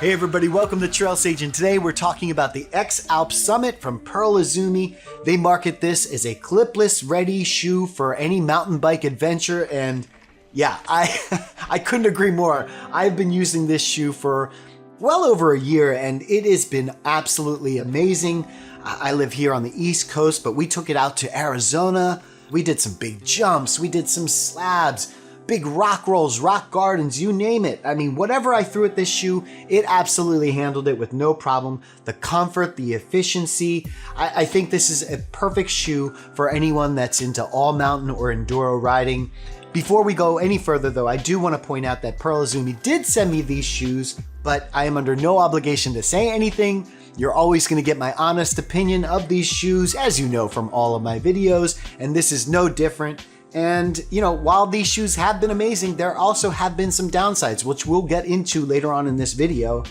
Hey everybody, welcome to Trail Sage, and today we're talking about the X Alp Summit from Pearl Izumi. They market this as a clipless ready shoe for any mountain bike adventure, and yeah, I couldn't agree more. I've been using this shoe for well over a year and it has been absolutely amazing. I live here on the East Coast, but we took it out to Arizona. We did some big jumps, we did some slabs, big rock rolls, rock gardens, you name it. I mean, whatever I threw at this shoe, it absolutely handled it with no problem. The comfort, the efficiency, I think this is a perfect shoe for anyone that's into all mountain or enduro riding. Before we go any further though, I do want to point out that Pearl Izumi did send me these shoes, but I am under no obligation to say anything. You're always going to get my honest opinion of these shoes, as you know from all of my videos, and this is no different. And, you know, while these shoes have been amazing, there also have been some downsides, which we'll get into later on in this video.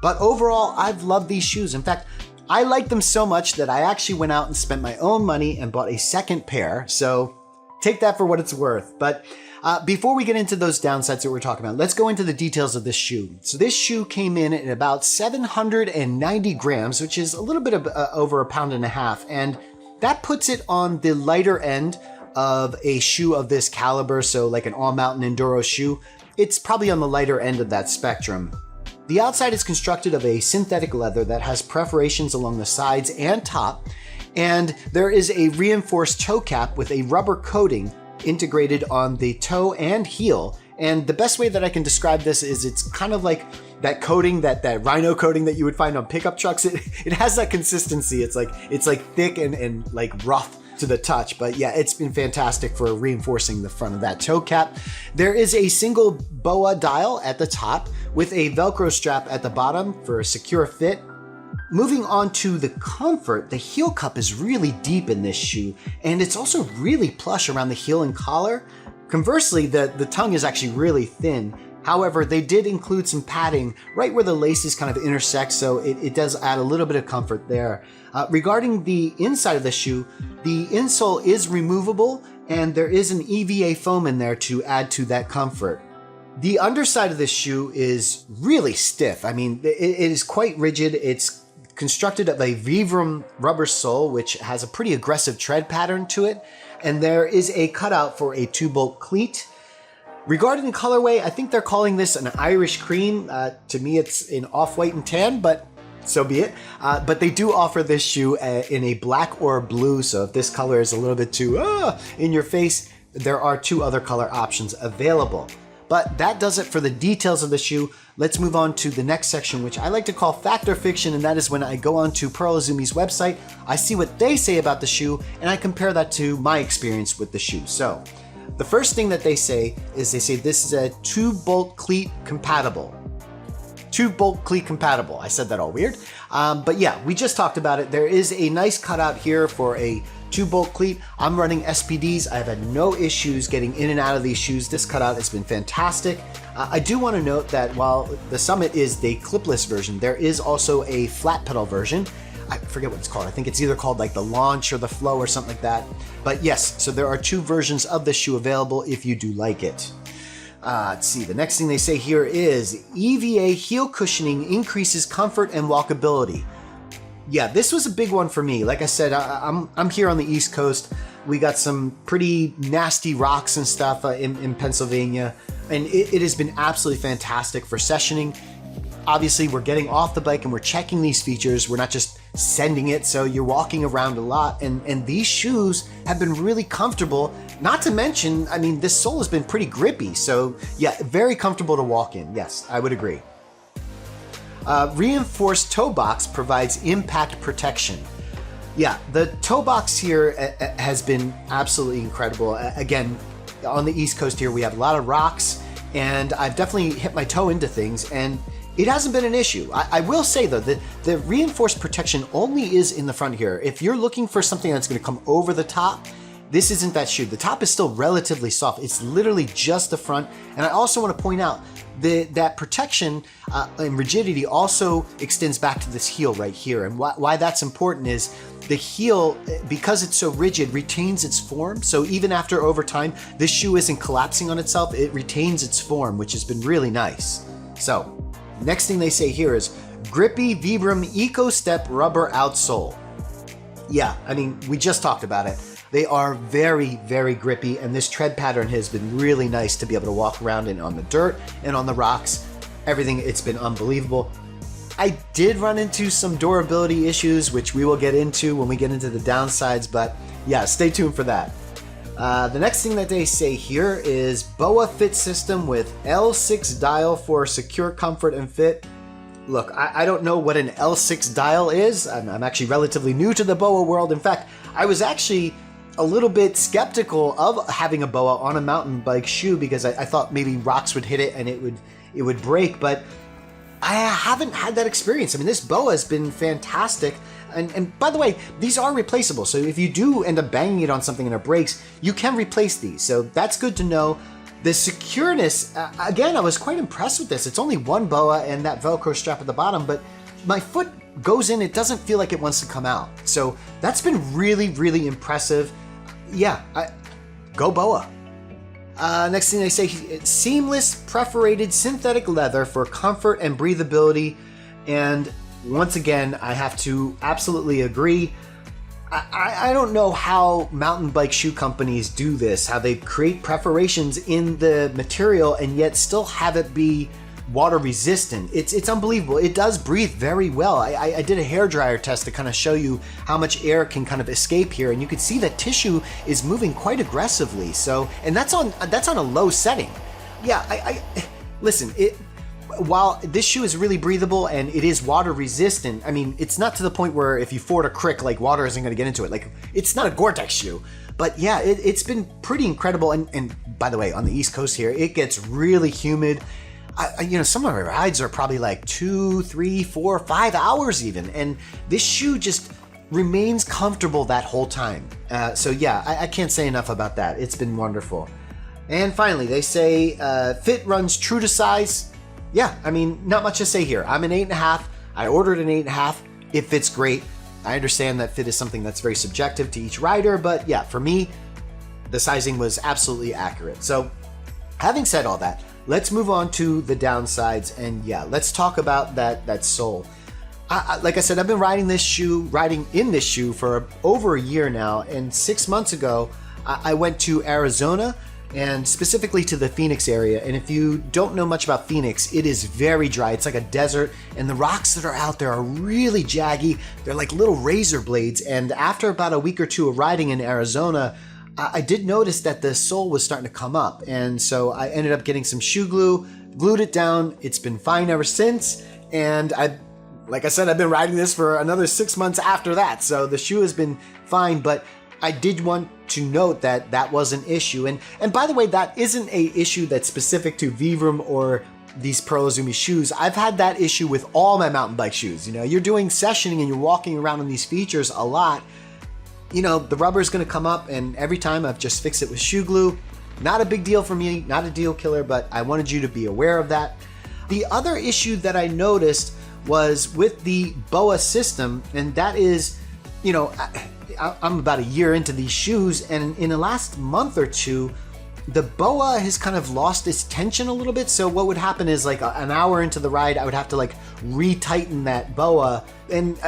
But overall, I've loved these shoes. In fact, I like them so much that I actually went out and spent my own money and bought a second pair. So take that for what it's worth. But before we get into those downsides that we're talking about, let's go into the details of this shoe. So this shoe came in at about 790 grams, which is a little bit of, over 1.5 pounds. And that puts it on the lighter end of a shoe of this caliber, so like an all-mountain enduro shoe. It's probably on the lighter end of that spectrum. The outside is constructed of a synthetic leather that has perforations along the sides and top, and there is a reinforced toe cap with a rubber coating integrated on the toe and heel. And the best way that I can describe this is it's kind of like that coating, that rhino coating that you would find on pickup trucks. It has that consistency. It's like thick and like rough to the touch, but yeah, it's been fantastic for reinforcing the front of that toe cap. There is a single BOA dial at the top with a Velcro strap at the bottom for a secure fit. Moving on to the comfort, the heel cup is really deep in this shoe, and it's also really plush around the heel and collar. Conversely, the tongue is actually really thin. However, they did include some padding right where the laces kind of intersect, so it does add a little bit of comfort there. Regarding the inside of the shoe, the insole is removable and there is an EVA foam in there to add to that comfort. The underside of this shoe is really stiff. I mean, it is quite rigid. It's constructed of a Vibram rubber sole, which has a pretty aggressive tread pattern to it, and there is a cutout for a 2-bolt cleat. Regarding colorway, I think they're calling this an Irish cream. To me, it's in off-white and tan, but so be it. But they do offer this shoe in a black or blue, so if this color is a little bit too in your face, there are 2 other color options available. But that does it for the details of the shoe. Let's move on to the next section, which I like to call Fact or Fiction, and that is when I go onto Pearl Izumi's website, I see what they say about the shoe, and I compare that to my experience with the shoe. So the first thing that they say is this is a 2-bolt cleat compatible. 2-bolt cleat compatible. I said that all weird. But yeah, we just talked about it. There is a nice cutout here for a 2-bolt cleat. I'm running SPDs. I've had no issues getting in and out of these shoes. This cutout has been fantastic. I do want to note that while the Summit is the clipless version, there is also a flat pedal version. I forget what it's called. I think it's either called like the Launch or the Flow or something like that. But yes, so there are 2 versions of this shoe available if you do like it. Let's see, the next thing they say here is EVA heel cushioning increases comfort and walkability. Yeah, this was a big one for me. Like I said, I'm here on the East Coast. We got some pretty nasty rocks and stuff in Pennsylvania, and it has been absolutely fantastic for sessioning. Obviously, we're getting off the bike and we're checking these features. We're not just sending it, so you're walking around a lot, and these shoes have been really comfortable. Not to mention, I mean, this sole has been pretty grippy, so yeah, very comfortable to walk in. Yes, I would agree. Reinforced toe box provides impact protection. Yeah, the toe box here has been absolutely incredible. Again, on the East Coast here, we have a lot of rocks, and I've definitely hit my toe into things, and it hasn't been an issue. I will say though, that the reinforced protection only is in the front here. If you're looking for something that's gonna come over the top, this isn't that shoe. The top is still relatively soft. It's literally just the front. And I also want to point out that protection and rigidity also extends back to this heel right here. And why that's important is the heel, because it's so rigid, retains its form. So even after over time, this shoe isn't collapsing on itself. It retains its form, which has been really nice. So Next thing they say here is grippy Vibram ECOSTEP rubber outsole. Yeah, I mean, we just talked about it. They are very, very grippy, and this tread pattern has been really nice to be able to walk around in on the dirt and on the rocks. Everything, it's been unbelievable. I did run into some durability issues, which we will get into when we get into the downsides, but yeah, stay tuned for that. The next thing that they say here is BOA fit system with L6 dial for secure comfort and fit. Look, I don't know what an L6 dial is. I'm actually relatively new to the BOA world. In fact, I was actually a little bit skeptical of having a BOA on a mountain bike shoe because I thought maybe rocks would hit it and it would break, but I haven't had that experience. I mean, this BOA has been fantastic. And by the way, these are replaceable. So if you do end up banging it on something and it breaks, you can replace these. So that's good to know. The secureness, again, I was quite impressed with this. It's only one BOA and that Velcro strap at the bottom, but my foot goes in, it doesn't feel like it wants to come out. So that's been really, really impressive. Yeah, go BOA. Next thing they say, seamless perforated synthetic leather for comfort and breathability. And once again, I have to absolutely agree. I don't know how mountain bike shoe companies do this, how they create perforations in the material and yet still have it be water resistant. It's unbelievable. It does breathe very well. I did a hairdryer test to kind of show you how much air can kind of escape here, and you can see that tissue is moving quite aggressively. So, and that's on a low setting. Yeah, listen, while this shoe is really breathable and it is water resistant, I mean, it's not to the point where if you ford a creek, like water isn't going to get into it. Like, it's not a Gore-Tex shoe. But yeah, it's been pretty incredible. And by the way, on the East Coast here, it gets really humid. Some of my rides are probably like 2, 3, 4, 5 hours even. And this shoe just remains comfortable that whole time. So yeah, I can't say enough about that. It's been wonderful. And finally, they say fit runs true to size. Yeah, I mean, not much to say here. I'm an 8.5. I ordered an 8.5. It fits great. I understand that fit is something that's very subjective to each rider, but yeah, for me, the sizing was absolutely accurate. So having said all that, let's move on to the downsides, and yeah, let's talk about that sole. Like I said, I've been riding in this shoe for over a year now, and 6 months ago, I went to Arizona, and specifically to the Phoenix area. And if you don't know much about Phoenix, it is very dry. It's like a desert, and the rocks that are out there are really jaggy. They're like little razor blades. And after about a week or two of riding in Arizona, I did notice that the sole was starting to come up. And so I ended up getting some shoe glue, glued it down. It's been fine ever since. And like I said, I've been riding this for another 6 months after that. So the shoe has been fine, but I did want to note that that was an issue. And by the way, that isn't a issue that's specific to Vibram or these Pearl Izumi shoes. I've had that issue with all my mountain bike shoes. You know, you're doing sessioning and you're walking around on these features a lot. You know, the rubber is going to come up, and every time I've just fixed it with shoe glue. Not a big deal for me, not a deal killer, but I wanted you to be aware of that. The other issue that I noticed was with the BOA system, and that is, you know, I'm about a year into these shoes, and in the last month or two, the BOA has kind of lost its tension a little bit. So what would happen is, like, an hour into the ride, I would have to like retighten that BOA, and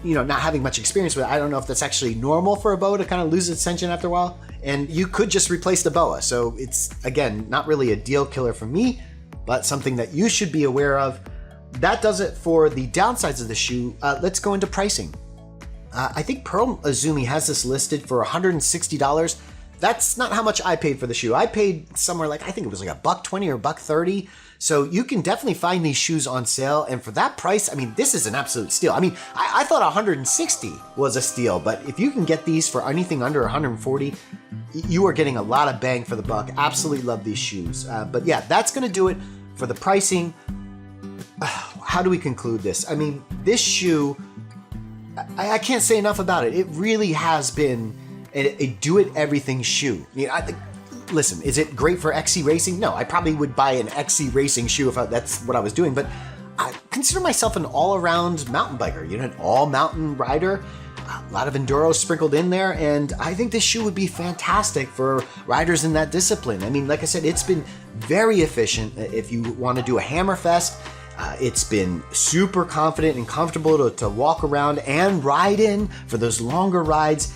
you know, not having much experience with it, I don't know if that's actually normal for a BOA to kind of lose its tension after a while. And you could just replace the BOA. So it's, again, not really a deal killer for me, but something that you should be aware of. That does it for the downsides of the shoe. Let's go into pricing. I think Pearl Izumi has this listed for $160. That's not how much I paid for the shoe. I paid somewhere like, I think it was like $120 or $130. So you can definitely find these shoes on sale. And for that price, I mean, this is an absolute steal. I mean, I thought 160 was a steal, but if you can get these for anything under 140, you are getting a lot of bang for the buck. Absolutely love these shoes. But yeah, that's going to do it for the pricing. How do we conclude this? I mean, this shoe, I can't say enough about it. It really has been a do-it-everything shoe. I mean, listen, is it great for XC racing? No, I probably would buy an XC racing shoe if that's what I was doing, but I consider myself an all-around mountain biker, you know, an all-mountain rider, a lot of Enduro sprinkled in there, and I think this shoe would be fantastic for riders in that discipline. I mean, like I said, it's been very efficient if you want to do a hammer fest. It's been super confident and comfortable to walk around and ride in for those longer rides.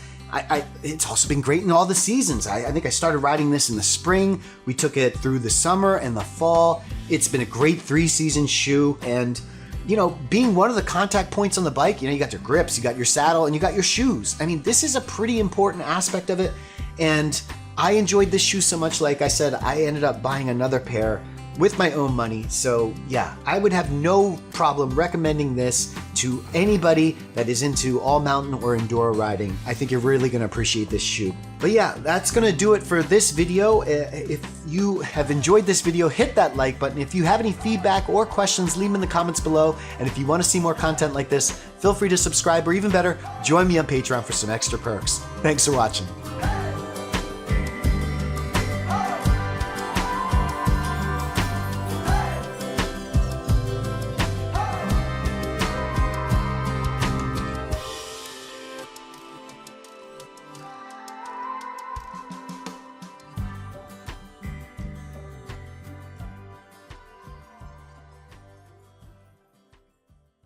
It's also been great in all the seasons. I think I started riding this in the spring. We took it through the summer and the fall. It's been a great 3-season shoe. And, you know, being one of the contact points on the bike, you know, you got your grips, you got your saddle, and you got your shoes. I mean, this is a pretty important aspect of it. And I enjoyed this shoe so much, like I said, I ended up buying another pair with my own money. So yeah, I would have no problem recommending this to anybody that is into all mountain or enduro riding. I think you're really gonna appreciate this shoe. But yeah, that's gonna do it for this video. If you have enjoyed this video, hit that like button. If you have any feedback or questions, leave them in the comments below. And if you wanna see more content like this, feel free to subscribe, or even better, join me on Patreon for some extra perks. Thanks for watching.